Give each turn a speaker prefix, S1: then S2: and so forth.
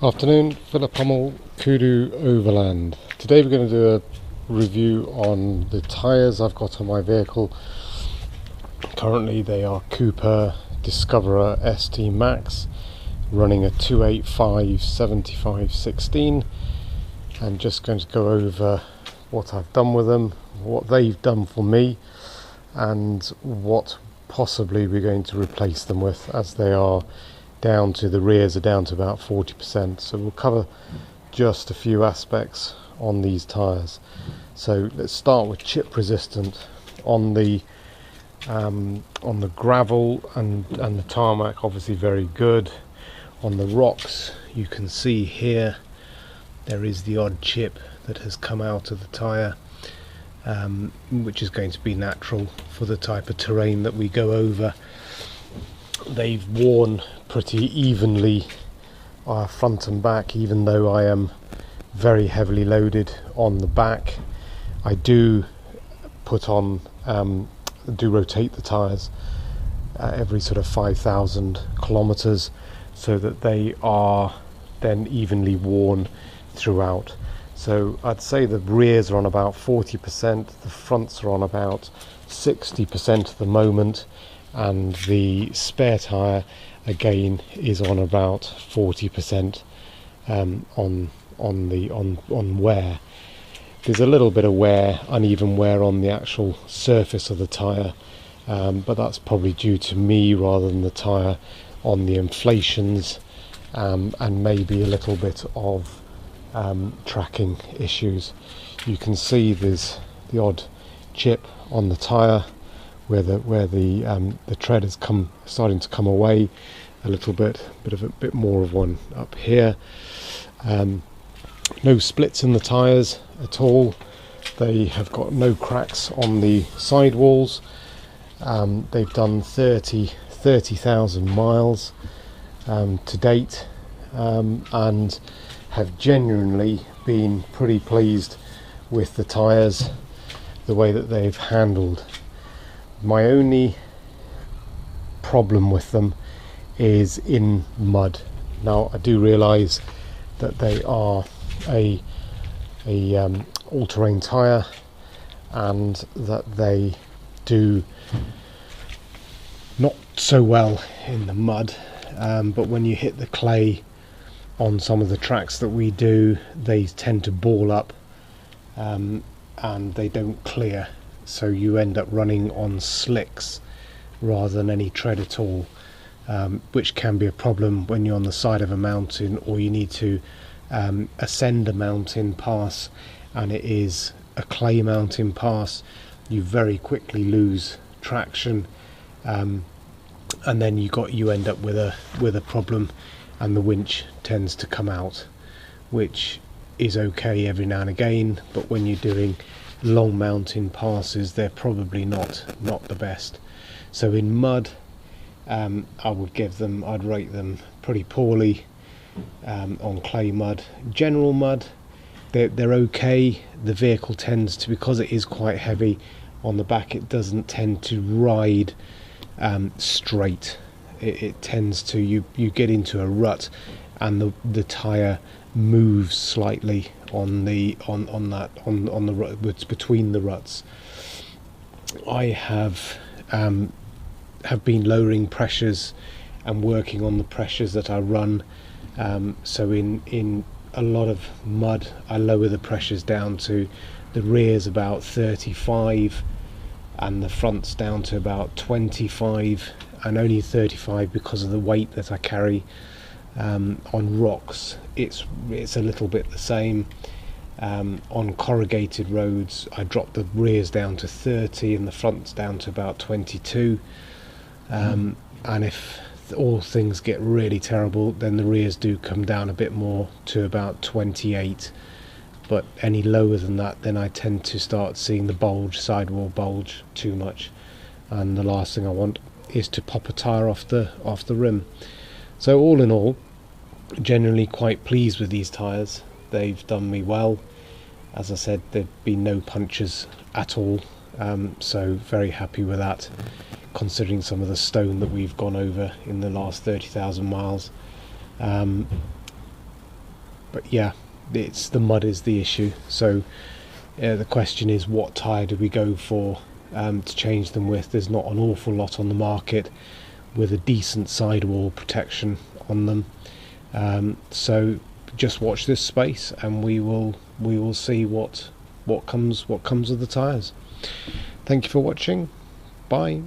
S1: Afternoon, Philip Hummel, Kudu Overland. Today we're going to do a review on the tyres I've got on my vehicle. Currently they are Cooper Discoverer ST Max, running a 285/75/16. I'm just going to go over what I've done with them, what they've done for me, and what possibly we're going to replace them with, as they are down to, the rears are down to about 40%. So we'll cover just a few aspects on these tyres. So let's start with chip resistant. On the gravel and the tarmac, obviously very good. On the rocks, you can see here there is the odd chip that has come out of the tyre, which is going to be natural for the type of terrain that we go over. They've worn pretty evenly front and back, even though I am very heavily loaded on the back. I do put on, do rotate the tyres every sort of 5,000 kilometers, so that they are then evenly worn throughout. So I'd say the rears are on about 40%, the fronts are on about 60% at the moment, and the spare tyre again is on about 40% on wear. There's a little bit of wear, uneven wear on the actual surface of the tyre, but that's probably due to me rather than the tyre on the inflations, and maybe a little bit of tracking issues. You can see there's the odd chip on the tyre where the tread is starting to come away a little bit, a bit more of one up here. No splits in the tyres at all. They have got no cracks on the sidewalls. They've done 30,000 miles to date, and have genuinely been pretty pleased with the tyres, the way that they've handled. My only problem with them is in mud. Now I do realise that they are a all-terrain tyre, and that they do not so well in the mud, but when you hit the clay on some of the tracks that we do, they tend to ball up, and they don't clear, so you end up running on slicks rather than any tread at all, which can be a problem when you're on the side of a mountain, or you need to ascend a mountain pass and it is a clay mountain pass. You very quickly lose traction, and then you end up with a problem, and the winch tends to come out, which is okay every now and again, but when you're doing long mountain passes, they're probably not the best. So in mud, I'd rate them pretty poorly. On clay mud, general mud, they're okay. The vehicle tends to, because it is quite heavy on the back, it doesn't tend to ride straight. It tends to, you get into a rut, and the tyre moves slightly on the rut, between the ruts. I have been lowering pressures and working on the pressures that I run. So in a lot of mud, I lower the pressures down to the rears about 35 and the fronts down to about 25, and only 35 because of the weight that I carry. On rocks, it's a little bit the same. On corrugated roads, I drop the rears down to 30 and the fronts down to about 22. And if all things get really terrible, then the rears do come down a bit more to about 28. But any lower than that, then I tend to start seeing the sidewall bulge too much, and the last thing I want is to pop a tyre off the rim. So all in all, generally quite pleased with these tyres. They've done me well. As I said, there've been no punctures at all, so very happy with that, considering some of the stone that we've gone over in the last 30,000 miles. But yeah, it's the mud is the issue. So the question is, what tyre do we go for to change them with? There's not an awful lot on the market with a decent sidewall protection on them. So just watch this space, and we will see what comes of the tyres. Thank you for watching. Bye.